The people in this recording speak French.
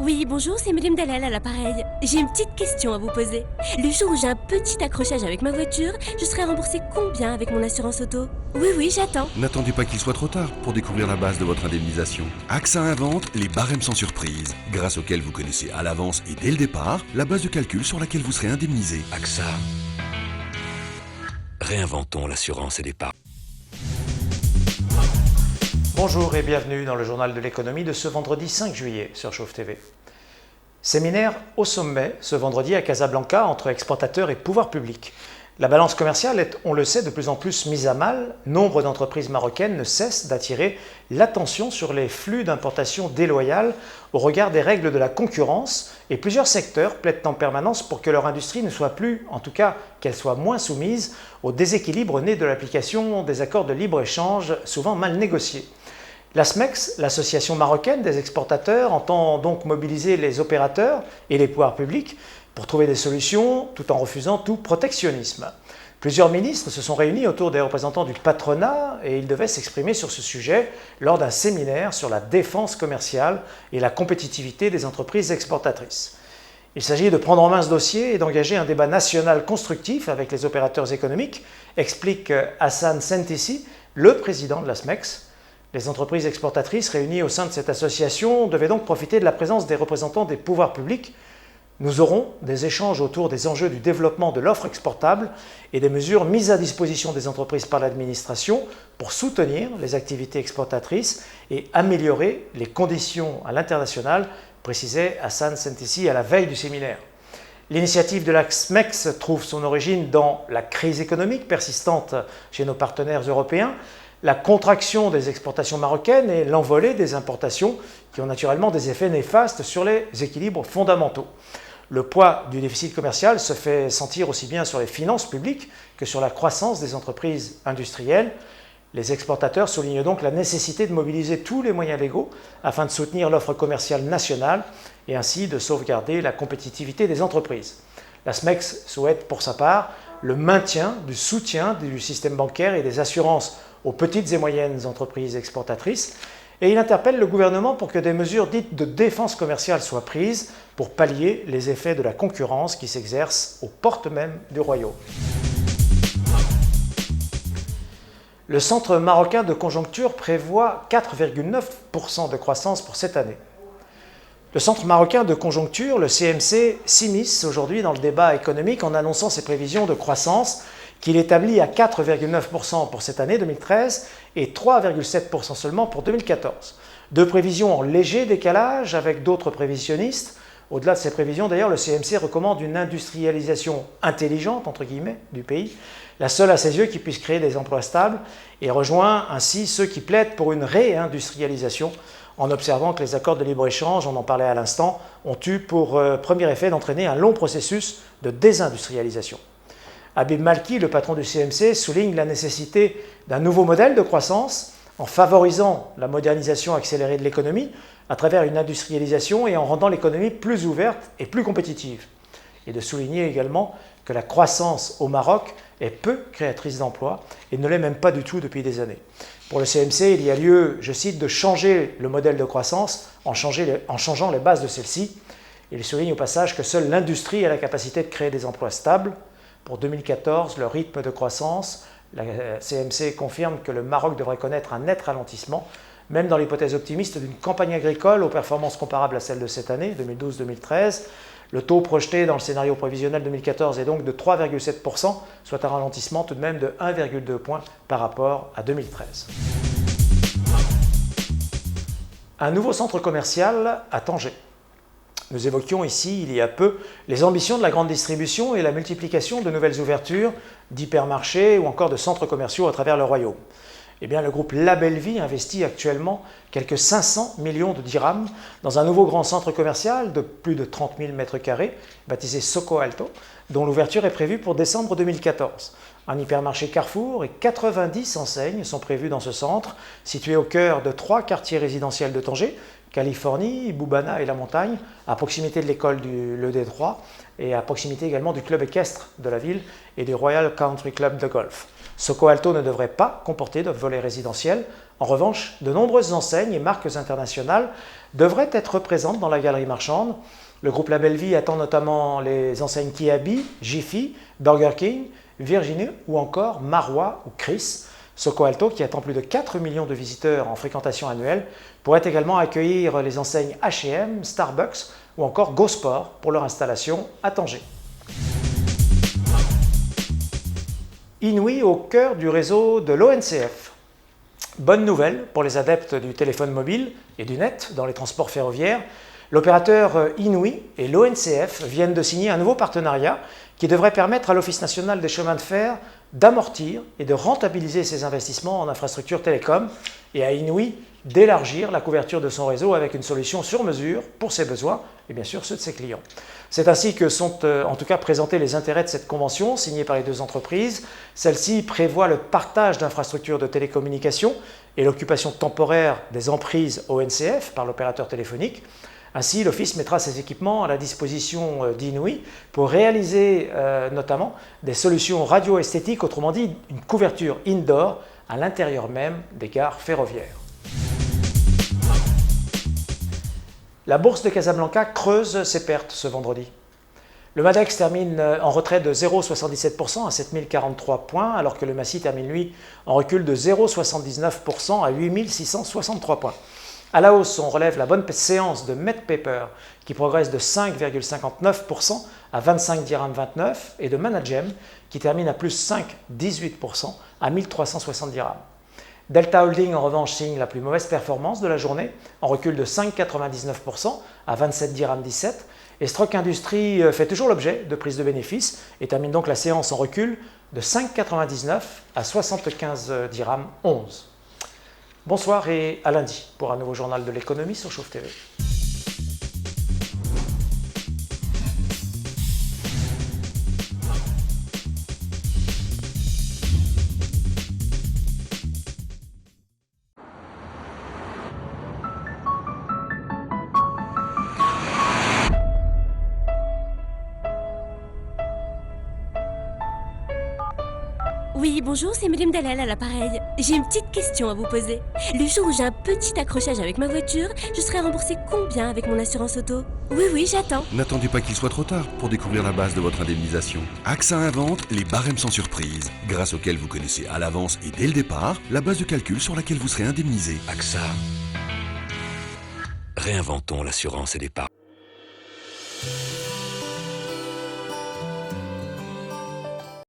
Oui, bonjour, c'est Madame Dalal à l'appareil. J'ai une petite question à vous poser. Le jour où j'ai un petit accrochage avec ma voiture, je serai remboursée combien avec mon assurance auto? Oui, j'attends. N'attendez pas qu'il soit trop tard pour découvrir la base de votre indemnisation. AXA invente les barèmes sans surprise, grâce auxquels vous connaissez à l'avance et dès le départ la base de calcul sur laquelle vous serez indemnisé. AXA. Réinventons l'assurance et l'épargne. Bonjour et bienvenue dans le journal de l'économie de ce vendredi 5 juillet sur Chauffe TV. Séminaire au sommet ce vendredi à Casablanca entre exportateurs et pouvoirs publics. La balance commerciale est, on le sait, de plus en plus mise à mal. Nombre d'entreprises marocaines ne cessent d'attirer l'attention sur les flux d'importation déloyales au regard des règles de la concurrence et plusieurs secteurs plaident en permanence pour que leur industrie ne soit plus, en tout cas qu'elle soit moins soumise au déséquilibre né de l'application des accords de libre-échange souvent mal négociés. L'ASMEX, l'association marocaine des exportateurs, entend donc mobiliser les opérateurs et les pouvoirs publics pour trouver des solutions tout en refusant tout protectionnisme. Plusieurs ministres se sont réunis autour des représentants du patronat et ils devaient s'exprimer sur ce sujet lors d'un séminaire sur la défense commerciale et la compétitivité des entreprises exportatrices. Il s'agit de prendre en main ce dossier et d'engager un débat national constructif avec les opérateurs économiques, explique Hassan Sentissi, le président de l'ASMEX. Les entreprises exportatrices réunies au sein de cette association devaient donc profiter de la présence des représentants des pouvoirs publics. Nous aurons des échanges autour des enjeux du développement de l'offre exportable et des mesures mises à disposition des entreprises par l'administration pour soutenir les activités exportatrices et améliorer les conditions à l'international, précisait Hassan Sentissi à la veille du séminaire. L'initiative de l'ASMEX trouve son origine dans la crise économique persistante chez nos partenaires européens, la contraction des exportations marocaines et l'envolée des importations qui ont naturellement des effets néfastes sur les équilibres fondamentaux. Le poids du déficit commercial se fait sentir aussi bien sur les finances publiques que sur la croissance des entreprises industrielles. Les exportateurs soulignent donc la nécessité de mobiliser tous les moyens légaux afin de soutenir l'offre commerciale nationale et ainsi de sauvegarder la compétitivité des entreprises. La SMEX souhaite pour sa part le maintien du soutien du système bancaire et des assurances aux petites et moyennes entreprises exportatrices et il interpelle le gouvernement pour que des mesures dites de défense commerciale soient prises pour pallier les effets de la concurrence qui s'exerce aux portes mêmes du royaume. Le Centre marocain de conjoncture prévoit 4,9% de croissance pour cette année. Le Centre marocain de conjoncture, le CMC, s'immisce aujourd'hui dans le débat économique en annonçant ses prévisions de croissance qu'il établit à 4,9% pour cette année 2013 et 3,7% seulement pour 2014. Deux prévisions en léger décalage avec d'autres prévisionnistes. Au-delà de ces prévisions, d'ailleurs, le CMC recommande une industrialisation intelligente, entre guillemets, du pays, la seule à ses yeux qui puisse créer des emplois stables, et rejoint ainsi ceux qui plaident pour une réindustrialisation, en observant que les accords de libre-échange, on en parlait à l'instant, ont eu pour premier effet d'entraîner un long processus de désindustrialisation. Habib Malki, le patron du CMC, souligne la nécessité d'un nouveau modèle de croissance en favorisant la modernisation accélérée de l'économie à travers une industrialisation et en rendant l'économie plus ouverte et plus compétitive. Et de souligner également que la croissance au Maroc est peu créatrice d'emplois et ne l'est même pas du tout depuis des années. Pour le CMC, il y a lieu, je cite, de changer le modèle de croissance en changeant les bases de celle-ci. Il souligne au passage que seule l'industrie a la capacité de créer des emplois stables. Pour 2014, le rythme de croissance, la CMC confirme que le Maroc devrait connaître un net ralentissement, même dans l'hypothèse optimiste d'une campagne agricole aux performances comparables à celles de cette année, 2012-2013. Le taux projeté dans le scénario prévisionnel 2014 est donc de 3,7%, soit un ralentissement tout de même de 1,2 points par rapport à 2013. Un nouveau centre commercial à Tanger. Nous évoquions ici, il y a peu, les ambitions de la grande distribution et la multiplication de nouvelles ouvertures d'hypermarchés ou encore de centres commerciaux à travers le royaume. Eh bien, le groupe La Belle Vie investit actuellement quelques 500 millions de dirhams dans un nouveau grand centre commercial de plus de 30 000 m², baptisé Soko Alto, dont l'ouverture est prévue pour décembre 2014. Un hypermarché Carrefour et 90 enseignes sont prévues dans ce centre, situé au cœur de 3 quartiers résidentiels de Tanger, Californie, Boubana et La Montagne, à proximité de l'école du Le Détroit et à proximité également du club équestre de la ville et du Royal Country Club de golf. Soco Alto ne devrait pas comporter de volet résidentiel. En revanche, de nombreuses enseignes et marques internationales devraient être présentes dans la galerie marchande. Le groupe La Belle Vie attend notamment les enseignes Kiabi, Jiffy, Burger King, Virginie ou encore Marois ou Chris. Soco Alto, qui attend plus de 4 millions de visiteurs en fréquentation annuelle, pourrait également accueillir les enseignes H&M, Starbucks ou encore Go Sport pour leur installation à Tanger. Inouï au cœur du réseau de l'ONCF. Bonne nouvelle pour les adeptes du téléphone mobile et du net dans les transports ferroviaires. L'opérateur Inouï et l'ONCF viennent de signer un nouveau partenariat qui devrait permettre à l'Office national des chemins de fer d'amortir et de rentabiliser ses investissements en infrastructures télécom et à Inouï d'élargir la couverture de son réseau avec une solution sur mesure pour ses besoins et bien sûr ceux de ses clients. C'est ainsi que sont en tout cas présentés les intérêts de cette convention signée par les deux entreprises. Celle-ci prévoit le partage d'infrastructures de télécommunications et l'occupation temporaire des emprises ONCF par l'opérateur téléphonique. Ainsi, l'Office mettra ses équipements à la disposition d'Inouï pour réaliser notamment des solutions radio-esthétiques, autrement dit une couverture indoor à l'intérieur même des gares ferroviaires. La bourse de Casablanca creuse ses pertes ce vendredi. Le Madex termine en retrait de 0,77% à 7043 points, alors que le Massy termine lui en recul de 0,79% à 8663 points. À la hausse, on relève la bonne séance de Medpaper qui progresse de 5,59% à 25 dirhams 29 et de Managem qui termine à plus 5,18% à 1360 dirhams. Delta Holding en revanche signe la plus mauvaise performance de la journée en recul de 5,99% à 27 dirhams 17 et Strock Industries fait toujours l'objet de prises de bénéfices et termine donc la séance en recul de 5,99 à 75 dirhams 11. Bonsoir et à lundi pour un nouveau journal de l'économie sur Chauffe TV. Oui, bonjour, c'est Madame Dalal à l'appareil. J'ai une petite question à vous poser. Le jour où j'ai un petit accrochage avec ma voiture, je serai remboursée combien avec mon assurance auto? Oui, j'attends. N'attendez pas qu'il soit trop tard pour découvrir la base de votre indemnisation. AXA invente les barèmes sans surprise, grâce auxquels vous connaissez à l'avance et dès le départ la base de calcul sur laquelle vous serez indemnisé. AXA. Réinventons l'assurance et l'épargne.